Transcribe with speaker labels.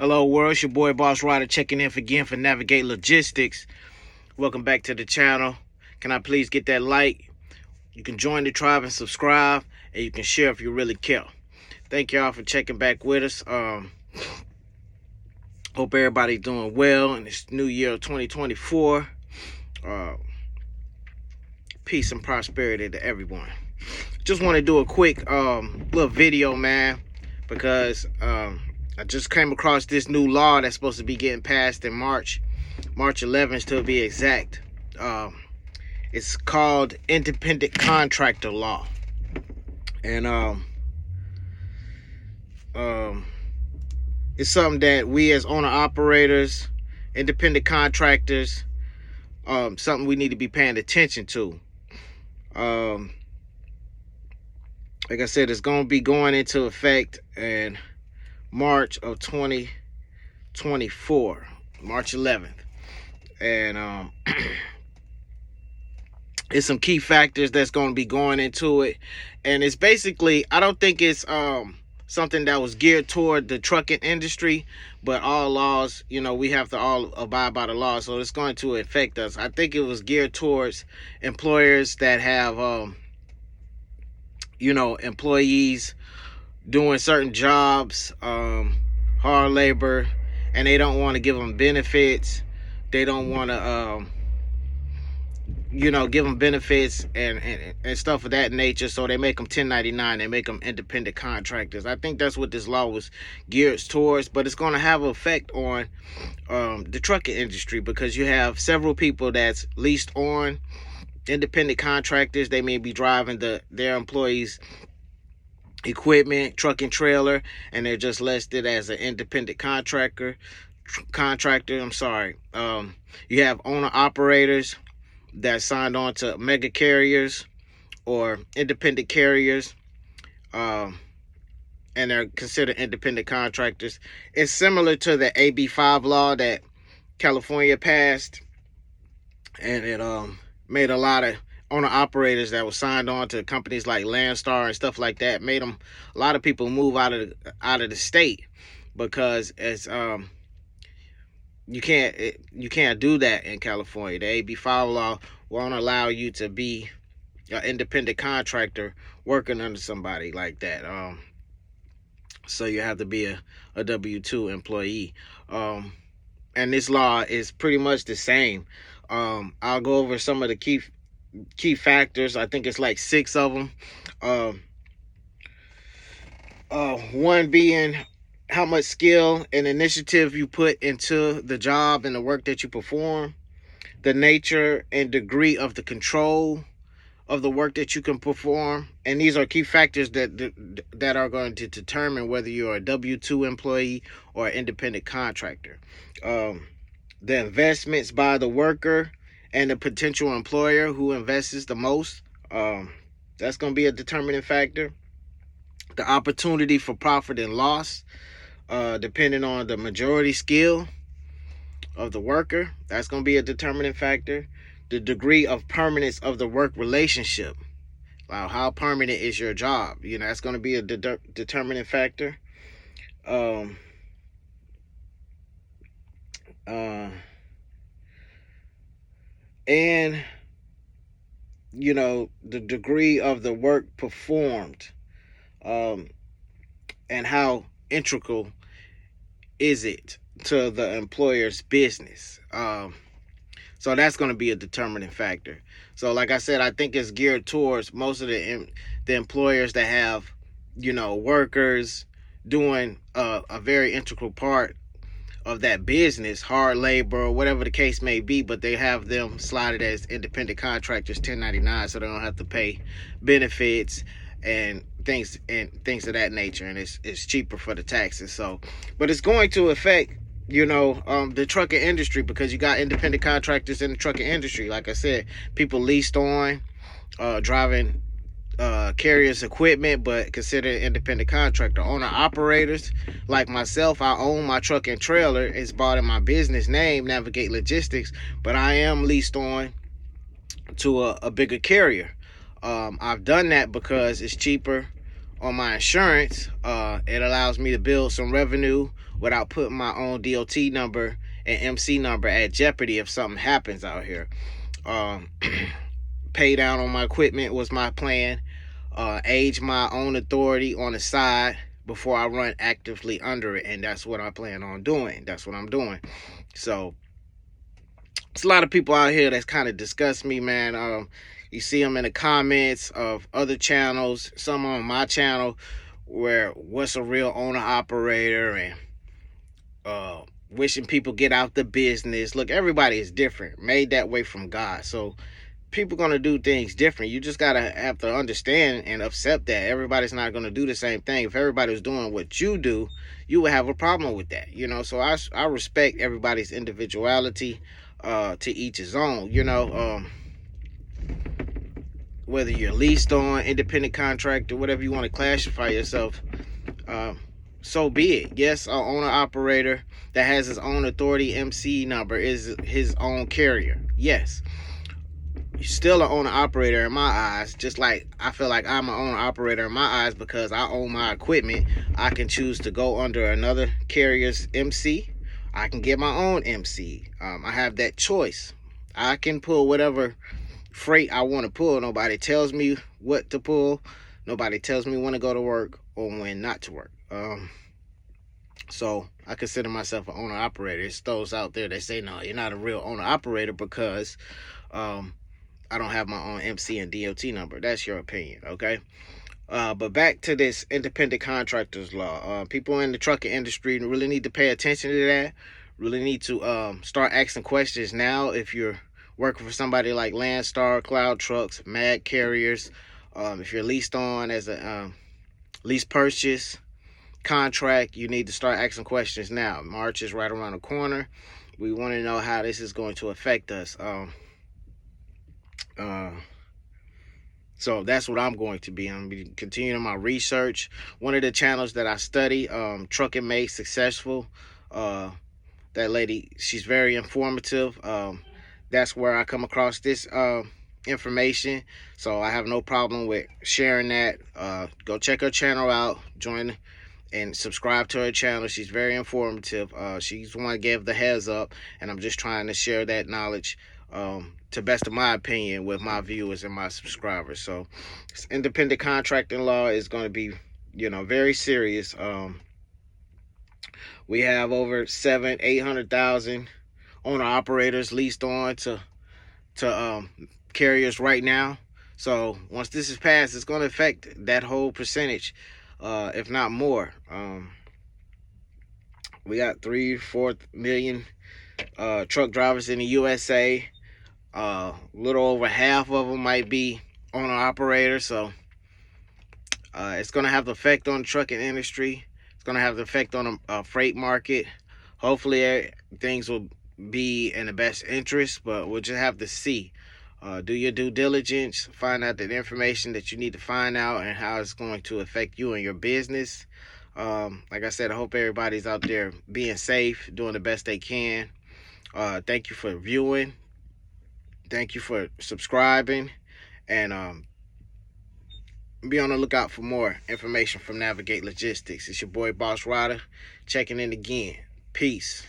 Speaker 1: Hello world, it's your boy Boss Ryder checking in again for Navigate Logistics. Welcome back to the channel. Can I please get that like? You can join the tribe and subscribe, and you can share if you really care. Thank y'all for checking back with us. Hope everybody's doing well in this new year of 2024. Peace and prosperity to everyone. Just want to do a quick little video, man, because I just came across this new law that's supposed to be getting passed in March 11th to be exact. It's called Independent Contractor Law, and it's something that we as owner operators, independent contractors, something we need to be paying attention to. Like I said, it's going to be going into effect in March of 2024, March 11th. And it's some key factors that's going to be going into it. And it's basically, I don't think it's something that was geared toward the trucking industry, but all laws, we have to all abide by the law. So it's going to affect us. I think it was geared towards employers that have, employees doing certain jobs, hard labor, and they don't want to give them benefits. They don't want to, give them benefits and stuff of that nature. So they make them 1099. They make them independent contractors. I think that's what this law was geared towards, but it's going to have an effect on the trucking industry, because you have several people that's leased on independent contractors. They may be driving their employees' equipment, truck and trailer, and they're just listed as an independent contractor. You have owner operators that signed on to mega carriers or independent carriers, and they're considered independent contractors. It's similar to the AB5 law that California passed, and it made a lot of owner operators that were signed on to companies like Landstar and stuff like that, made a lot of people move out of the state, because it's you can't do that in California. The AB5 law won't allow you to be an independent contractor working under somebody like that. So you have to be a W-2 employee. And this law is pretty much the same. I'll go over some of the key factors. I think it's like 6 of them. One being how much skill and initiative you put into the job and the work that you perform, the nature and degree of the control of the work that you can perform. And these are key factors that are going to determine whether you're a W-2 employee or an independent contractor. The investments by the worker and the potential employer who invests the most, that's going to be a determining factor. The opportunity for profit and loss, depending on the majority skill of the worker, that's going to be a determining factor. The degree of permanence of the work relationship, how permanent is your job, that's going to be a determining factor. And the degree of the work performed, and how integral is it to the employer's business. So that's going to be a determining factor. So like I said, I think it's geared towards most of the employers that have workers doing a very integral part of that business, hard labor or whatever the case may be, but they have them slotted as independent contractors 1099, so they don't have to pay benefits and things of that nature, and it's cheaper for the taxes. So, but it's going to affect the trucking industry, because you got independent contractors in the trucking industry. Like I said, people leased on, driving carriers equipment, but considered independent contractor. Owner operators like myself, I own my truck and trailer. It's bought in my business name, Navigate Logistics, but I am leased on to a bigger carrier. I've done that because it's cheaper on my insurance, it allows me to build some revenue without putting my own DOT number and MC number at jeopardy if something happens out here. Um, Pay down on my equipment was my plan. Age my own authority on the side before I run actively under it, and that's what I plan on doing. That's what I'm doing. So it's a lot of people out here that's kind of disgust me, man. You see them in the comments of other channels, some on my channel, where what's a real owner operator, and wishing people get out the business. Look, everybody is different, made that way from God. So people gonna do things different. You just gotta have to understand and accept that everybody's not gonna do the same thing. If everybody was doing what you do, you would have a problem with that, you know. So I respect everybody's individuality. To each his own, you know. Whether you're leased on, independent contractor, whatever you want to classify yourself, so be it. Yes, an owner operator that has his own authority MC number is his own carrier. Yes, you're still an owner operator in my eyes, just like I feel like I'm an owner operator in my eyes because I own my equipment. I can choose to go under another carrier's MC. I can get my own MC. I have that choice. I can pull whatever freight I want to pull. Nobody tells me what to pull. Nobody tells me when to go to work or when not to work. So I consider myself an owner operator. It's those out there that say, no, you're not a real owner operator because I don't have my own MC and DOT number. That's your opinion, okay? But back to this independent contractors law. People in the trucking industry really need to pay attention to that. Really need to start asking questions now. If you're working for somebody like Landstar, Cloud Trucks, Mag Carriers, if you're leased on as a lease purchase contract, you need to start asking questions now. March is right around the corner. We want to know how this is going to affect us. So that's what I'm going to be. I'm going to be continuing my research. One of the channels that I study, Trucking Made Successful. That lady, she's very informative. That's where I come across this information. So I have no problem with sharing that. Go check her channel out. Join and subscribe to her channel. She's very informative. She's the one that gave the heads up. And I'm just trying to share that knowledge to best of my opinion with my viewers and my subscribers. So independent contracting law is going to be, you know, very serious. We have over 800,000 owner operators leased on to carriers right now. So once this is passed, it's going to affect that whole percentage, if not more. We got 3-4 million truck drivers in the USA. Little over half of them might be owner operators. So it's going to have the effect on the trucking industry. It's going to have the effect on the freight market. Hopefully things will be in the best interest, but we'll just have to see. Do your due diligence, find out the information that you need to find out and how it's going to affect you and your business. Like I said, I hope everybody's out there being safe, doing the best they can. Thank you for viewing. Thank you for subscribing, and be on the lookout for more information from Navigate Logistics. It's your boy Boss Ryder checking in again. Peace.